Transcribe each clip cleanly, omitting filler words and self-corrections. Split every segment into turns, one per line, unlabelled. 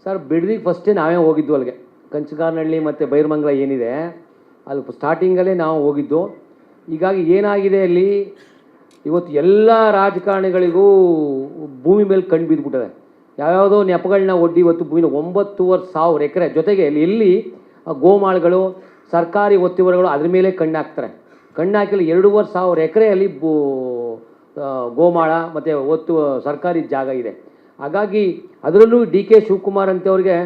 Sir ಬಿಡದಿಗೆ ಫಸ್ಟೇ ನಾವೇ ಹೋಗಿದ್ದು ಅಲ್ಲಿಗೆ. ಕಂಚಗಾರನಹಳ್ಳಿ ಮತ್ತು ಬೈರಮಂಗಲ ಏನಿದೆ ಅಲ್ಲಿ ಸ್ಟಾರ್ಟಿಂಗಲ್ಲೇ ನಾವು ಹೋಗಿದ್ದು. ಹೀಗಾಗಿ ಏನಾಗಿದೆ ಅಲ್ಲಿ ಇವತ್ತು ಎಲ್ಲ ರಾಜಕಾರಣಿಗಳಿಗೂ ಭೂಮಿ ಮೇಲೆ ಕಣ್ಣು ಬಿದ್ದುಬಿಟ್ಟಿದೆ. ಯಾವ್ಯಾವುದೋ ನೆಪಗಳನ್ನ ಒಡ್ಡಿ ಇವತ್ತು ಭೂಮಿನ 9,500 ಎಕರೆ ಜೊತೆಗೆ ಎಲ್ಲಿ ಗೋಮಾಳಗಳು ಸರ್ಕಾರಿ ಒತ್ತಿವರಗಳು ಅದ್ರ ಮೇಲೆ ಕಣ್ಣು ಹಾಕ್ತಾರೆ. ಕಣ್ಣು ಹಾಕಿಲ್ಲ 2,500 ಎಕರೆಯಲ್ಲಿ ಗೋಮಾಳ ಮತ್ತು ಒತ್ತು ಸರ್ಕಾರಿ ಜಾಗ ಇದೆ. ಹಾಗಾಗಿ ಅದರಲ್ಲೂ DK ಶಿವಕುಮಾರ್ ಅಂತವ್ರಿಗೆ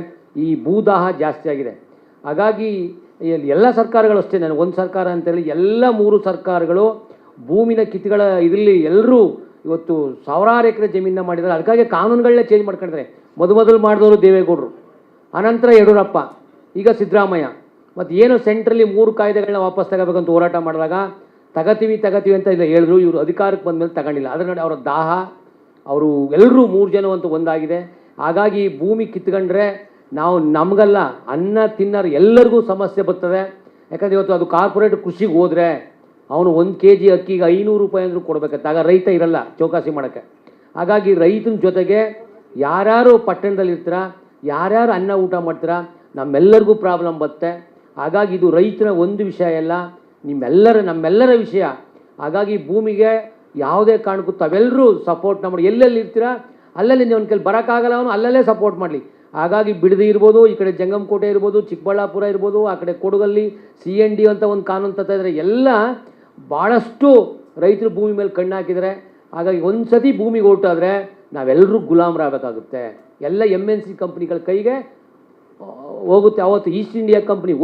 ಈ ಭೂದಾಹ ಜಾಸ್ತಿ ಆಗಿದೆ. ಹಾಗಾಗಿ ಎಲ್ಲ ಸರ್ಕಾರಗಳು ಅಷ್ಟೇ, ನಾನು ಒಂದು ಸರ್ಕಾರ ಅಂತೇಳಿ ಎಲ್ಲ 3 ಸರ್ಕಾರಗಳು ಭೂಮಿನ ಕಿತ್ಗಳ ಇದರಲ್ಲಿ ಎಲ್ಲರೂ ಇವತ್ತು ಸಾವಿರಾರು ಎಕರೆ ಜಮೀನನ್ನ ಮಾಡಿದ್ದಾರೆ. ಅದಕ್ಕಾಗಿ ಕಾನೂನುಗಳನ್ನೇ ಚೇಂಜ್ ಮಾಡ್ಕೊಂಡಿದ್ದಾರೆ. ಮೊದಲು ಮಾಡಿದವರು ದೇವೇಗೌಡರು, ಅನಂತರ ಯಡಿಯೂರಪ್ಪ, ಈಗ ಸಿದ್ದರಾಮಯ್ಯ. ಮತ್ತು ಏನು ಸೆಂಟ್ರಲ್ಲಿ 3 ಕಾಯ್ದೆಗಳನ್ನ ವಾಪಸ್ ತಗೋಬೇಕಂತ ಹೋರಾಟ ಮಾಡಿದಾಗ ತಗತೀವಿ ಅಂತ ಇಲ್ಲ ಹೇಳಿದ್ರು. ಇವರು ಅಧಿಕಾರಕ್ಕೆ ಬಂದ ಮೇಲೆ ತಗೊಂಡಿಲ್ಲ. ಅದರ ನೋಡಿ ಅವರ ದಾಹ, ಅವರು ಎಲ್ಲರೂ 3 ಜನ ಅಂತೂ ಒಂದಾಗಿದೆ. ಹಾಗಾಗಿ ಭೂಮಿ ಕಿತ್ಕೊಂಡ್ರೆ ನಾವು ನಮಗಲ್ಲ ಅನ್ನ ತಿನ್ನೋರು ಎಲ್ಲರಿಗೂ ಸಮಸ್ಯೆ ಬರ್ತದೆ. ಯಾಕಂದರೆ ಇವತ್ತು ಅದು ಕಾರ್ಪೊರೇಟ್ ಕೃಷಿಗೆ ಹೋದರೆ ಅವನು 1 kg ಅಕ್ಕಿಗೆ 500 ರೂಪಾಯಿ ಅಂದರೂ ಕೊಡಬೇಕಂತ. ಆಗ ರೈತ ಇರಲ್ಲ ಚೌಕಾಸಿ ಮಾಡೋಕ್ಕೆ. ಹಾಗಾಗಿ ರೈತನ ಜೊತೆಗೆ ಯಾರ್ಯಾರು ಪಟ್ಟಣದಲ್ಲಿರ್ತೀರ, ಯಾರ್ಯಾರು ಅನ್ನ ಊಟ ಮಾಡ್ತೀರ, ನಮ್ಮೆಲ್ಲರಿಗೂ ಪ್ರಾಬ್ಲಮ್ ಬರುತ್ತೆ. ಹಾಗಾಗಿ ಇದು ರೈತನ ಒಂದು ವಿಷಯ ಅಲ್ಲ, ನಮ್ಮೆಲ್ಲರ ವಿಷಯ. ಹಾಗಾಗಿ ಭೂಮಿಗೆ ಯಾವುದೇ ಕಾರಣಕ್ಕೂ ತಾವೆಲ್ಲರೂ ಸಪೋರ್ಟ್ ಮಾಡಿ, ಎಲ್ಲೆಲ್ಲಿ ಇರ್ತೀರಾ ಅಲ್ಲಲ್ಲಿ ನೀವು ಒಂದು ಕೈಲಿ ಬರೋಕ್ಕಾಗಲ್ಲ, ಅವನು ಅಲ್ಲಲ್ಲೇ ಸಪೋರ್ಟ್ ಮಾಡಲಿ. ಹಾಗಾಗಿ ಬಿಡದಿ ಇರ್ಬೋದು, ಈ ಕಡೆ ಜಂಗಮಕೋಟೆ ಇರ್ಬೋದು, ಚಿಕ್ಕಬಳ್ಳಾಪುರ ಇರ್ಬೋದು, ಆ ಕಡೆ ಕೊಡಗಲ್ಲಿ CND ಅಂತ ಒಂದು ಕಾನೂನು ತರ್ತಾಯಿದ್ರೆ ಎಲ್ಲ ಭಾಳಷ್ಟು ರೈತರು ಭೂಮಿ ಮೇಲೆ ಕಣ್ಣು ಹಾಕಿದರೆ. ಹಾಗಾಗಿ ಒಂದು ಸತಿ ಭೂಮಿಗೆ ಹೊರಟಾದರೆ ನಾವೆಲ್ಲರೂ ಗುಲಾಮರಾಗಬೇಕಾಗುತ್ತೆ. ಎಲ್ಲ MNC ಕಂಪ್ನಿಗಳ ಕೈಗೆ ಹೋಗುತ್ತೆ. ಅವತ್ತು ಈಸ್ಟ್ ಇಂಡಿಯಾ ಕಂಪ್ನಿ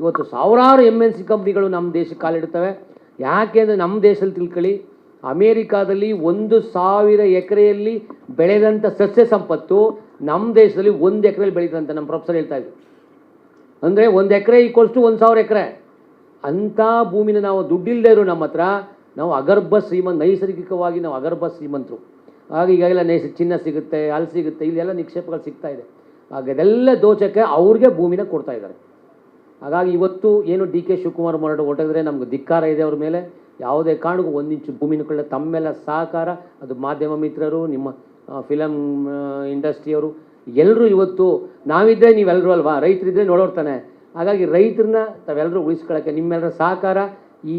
ಇವತ್ತು ಸಾವಿರಾರು MNC ಕಂಪ್ನಿಗಳು ನಮ್ಮ ದೇಶಕ್ಕೆ ಕಾಲಿಡ್ತವೆ. ಯಾಕೆ ಅಂದರೆ ನಮ್ಮ ದೇಶದಲ್ಲಿ ತಿಳ್ಕೊಳ್ಳಿ, ಅಮೇರಿಕಾದಲ್ಲಿ 1,000 ಎಕರೆಯಲ್ಲಿ ಬೆಳೆದಂಥ ಸಸ್ಯ ಸಂಪತ್ತು ನಮ್ಮ ದೇಶದಲ್ಲಿ 1 ಎಕರೆಯಲ್ಲಿ ಬೆಳೀತಂತೆ. ನಮ್ಮ ಪ್ರೊಫೆಸರ್ ಹೇಳ್ತಾಯಿದ್ರು. ಅಂದರೆ 1 ಎಕರೆ ಈಕ್ವಲ್ಸ್ ಟು 1,000 ಎಕರೆ. ಅಂಥ ಭೂಮಿನ ನಾವು ದುಡ್ಡಿಲ್ಲದೆ ಇರೋ ನಮ್ಮ ಹತ್ರ ನಾವು ನೈಸರ್ಗಿಕವಾಗಿ ನಾವು ಅಗರ್ಭ ಶ್ರೀಮಂತರು. ಹಾಗೆ ಈಗಾಗಲೇ ಚಿನ್ನ ಸಿಗುತ್ತೆ, ಅಲ್ಲಿ ಸಿಗುತ್ತೆ, ಇಲ್ಲೆಲ್ಲ ನಿಕ್ಷೇಪಗಳು ಸಿಗ್ತಾ ಇದೆ. ಹಾಗೆ ಅದೆಲ್ಲ ದೋಚಕ್ಕೆ ಅವ್ರಿಗೆ ಭೂಮಿನ ಕೊಡ್ತಾ ಇದ್ದಾರೆ. ಹಾಗಾಗಿ ಇವತ್ತು ಏನು DK ಶಿವಕುಮಾರ್ ಹೊರಟಿದ್ರೆ ನಮ್ಗೆ ಧಿಕ್ಕಾರ ಇದೆ ಅವ್ರ ಮೇಲೆ. ಯಾವುದೇ ಕಾರಣಕ್ಕೂ 1 ಇಂಚು ಭೂಮಿನ ಕೊಳ್ಳೆ ತಮ್ಮೆಲ್ಲ ಸಹಕಾರ, ಅದು ಮಾಧ್ಯಮ ಮಿತ್ರರು, ನಿಮ್ಮ ಫಿಲಮ್ ಇಂಡಸ್ಟ್ರಿಯವರು ಎಲ್ಲರೂ ಇವತ್ತು ನಾವಿದ್ದರೆ ನೀವೆಲ್ಲರೂ ಅಲ್ವಾ, ರೈತರಿದ್ದರೆ ನೋಡೋರ್ತಾನೆ. ಹಾಗಾಗಿ ರೈತರನ್ನ ತಾವೆಲ್ಲರೂ ಉಳಿಸ್ಕೊಳ್ಳೋಕ್ಕೆ ನಿಮ್ಮೆಲ್ಲರ ಸಹಕಾರ ಈ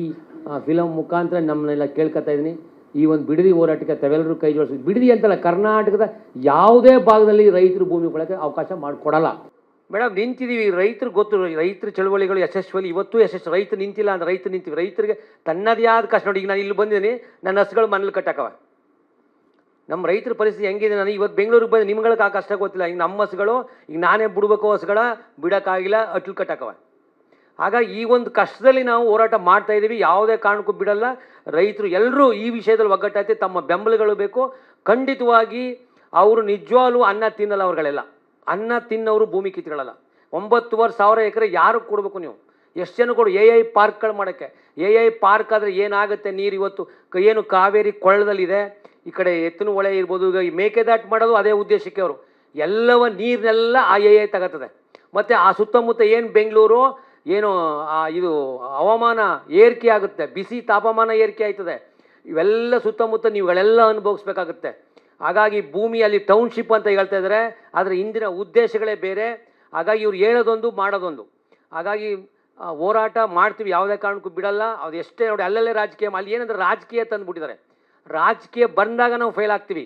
ಫಿಲಮ್ ಮುಖಾಂತರ ನಮ್ಮನ್ನೆಲ್ಲ ಕೇಳ್ಕೊತಾ ಇದ್ದೀನಿ. ಈ ಒಂದು ಬಿಡದಿ ಹೋರಾಟಕ್ಕೆ ತಾವೆಲ್ಲರೂ ಕೈ ಜೋಡಿಸಿ. ಬಿಡದಿ ಅಂತಲ್ಲ, ಕರ್ನಾಟಕದ ಯಾವುದೇ ಭಾಗದಲ್ಲಿ ರೈತರು ಭೂಮಿ ಕೊಡೋಕ್ಕೆ ಅವಕಾಶ ಮಾಡಿಕೊಡಲ್ಲ. ಮೇಡಮ್ ನಿಂತಿದ್ದೀವಿ, ರೈತರು ಗೊತ್ತು, ರೈತರ ಚಳವಳಿಗಳು ಯಶಸ್ವಿ, ಇವತ್ತು ಯಶಸ್ವಿ. ರೈತರು ನಿಂತಿಲ್ಲ ಅಂದರೆ ರೈತರು ನಿಂತೀವಿ. ರೈತರಿಗೆ ತನ್ನದೇ ಆದ ಕಷ್ಟ ನೋಡಿ. ಈಗ ನಾನು ಇಲ್ಲಿ ಬಂದಿದ್ದೀನಿ, ನನ್ನ ಹಸುಗಳು ಮನೇಲಿ ಕಟ್ಟಾಕವ. ನಮ್ಮ ರೈತರ ಪರಿಸ್ಥಿತಿ ಹೆಂಗಿದೆ, ನಾನು ಇವತ್ತು ಬೆಂಗಳೂರಿಗೆ ಬಂದು ನಿಮ್ಗಳಿಗೆ ಆ ಕಷ್ಟ ಗೊತ್ತಿಲ್ಲ. ಈಗ ನಮ್ಮ ಹಸುಗಳು, ಈಗ ನಾನೇ ಬಿಡಬೇಕು ಹಸುಗಳ ಬಿಡೋಕ್ಕಾಗಿಲ್ಲ, ಅಟ್ಲು ಕಟ್ಟಾಕವ. ಹಾಗಾಗಿ ಈ ಒಂದು ಕಷ್ಟದಲ್ಲಿ ನಾವು ಹೋರಾಟ ಮಾಡ್ತಾ ಇದ್ದೀವಿ. ಯಾವುದೇ ಕಾರಣಕ್ಕೂ ಬಿಡಲ್ಲ. ರೈತರು ಎಲ್ಲರೂ ಈ ವಿಷಯದಲ್ಲಿ ಒಗ್ಗಟ್ಟಾಯ್ತು. ತಮ್ಮ ಬೆಂಬಲಗಳು ಬೇಕು. ಖಂಡಿತವಾಗಿ ಅವರು ನಿಜವಾಗ್ಲೂ ಅನ್ನ ತಿನ್ನಲ್ಲ. ಅವ್ರುಗಳೆಲ್ಲ ಅನ್ನ ತಿನ್ನೋರು ಭೂಮಿ ಕಿತ್ಕೊಳ್ಳಲ್ಲ. 9,500 ಎಕರೆ ಯಾರಿಗೆ ಕೊಡಬೇಕು ನೀವು? ಎಷ್ಟು ಜನ ಕೊಡು? AI ಪಾರ್ಕ್ಗಳು ಮಾಡೋಕ್ಕೆ. AI ಪಾರ್ಕ್ ಆದರೆ ಏನಾಗುತ್ತೆ? ನೀರು ಇವತ್ತು ಏನು ಕಾವೇರಿ ಕೊಳ್ಳದಲ್ಲಿದೆ, ಈ ಕಡೆ ಎತ್ತಿನ ಹೊಳೆ ಇರ್ಬೋದು, ಈಗ ಈ ಮೇಕೆದಾಟು ಮಾಡೋದು ಅದೇ ಉದ್ದೇಶಕ್ಕೆ. ಅವರು ಎಲ್ಲವ ನೀರನ್ನೆಲ್ಲ ಆ AI ತಗೋತದೆ. ಮತ್ತು ಆ ಸುತ್ತಮುತ್ತ ಏನು ಬೆಂಗಳೂರು ಏನು ಇದು ಹವಾಮಾನ ಏರಿಕೆ ಆಗುತ್ತೆ, ಬಿಸಿ ತಾಪಮಾನ ಏರಿಕೆ ಆಯ್ತದೆ. ಇವೆಲ್ಲ ಸುತ್ತಮುತ್ತ ನೀವುಗಳೆಲ್ಲ ಅನುಭವಿಸ್ಬೇಕಾಗುತ್ತೆ. ಹಾಗಾಗಿ ಭೂಮಿಯಲ್ಲಿ ಟೌನ್ಶಿಪ್ ಅಂತ ಹೇಳ್ತಾ ಇದ್ದಾರೆ, ಆದರೆ ಇಂದಿನ ಉದ್ದೇಶಗಳೇ ಬೇರೆ. ಹಾಗಾಗಿ ಇವ್ರು ಹೇಳೋದೊಂದು ಮಾಡೋದೊಂದು. ಹಾಗಾಗಿ ಹೋರಾಟ ಮಾಡ್ತೀವಿ, ಯಾವುದೇ ಕಾರಣಕ್ಕೂ ಬಿಡಲ್ಲ. ಅದು ಎಷ್ಟೇ ನೋಡಿ ಅಲ್ಲಲ್ಲೇ ರಾಜಕೀಯ, ಅಲ್ಲಿ ಏನಂದ್ರೆ ರಾಜಕೀಯ ತಂದುಬಿಟ್ಟಿದ್ದಾರೆ. ರಾಜಕೀಯ ಬಂದಾಗ ನಾವು ಫೇಲ್ ಆಗ್ತೀವಿ.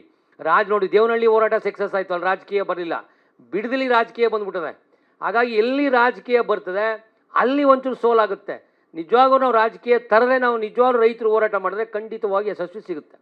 ನೋಡಿ ದೇವನಹಳ್ಳಿ ಹೋರಾಟ ಸಕ್ಸಸ್ ಆಯಿತು, ಅಲ್ಲಿ ರಾಜಕೀಯ ಬರಲಿಲ್ಲ. ಬಿಡದಲ್ಲಿ ರಾಜಕೀಯ ಬಂದ್ಬಿಟ್ಟದೆ. ಹಾಗಾಗಿ ಎಲ್ಲಿ ರಾಜಕೀಯ ಬರ್ತದೆ ಅಲ್ಲಿ ಒಂಚೂರು ಸೋಲಾಗುತ್ತೆ. ನಿಜವಾಗೂ ನಾವು ರಾಜಕೀಯ ತರದೇ ನಾವು ನಿಜವಾಗ್ಲೂ ರೈತರು ಹೋರಾಟ ಮಾಡಿದ್ರೆ ಖಂಡಿತವಾಗಿ ಯಶಸ್ವಿ ಸಿಗುತ್ತೆ.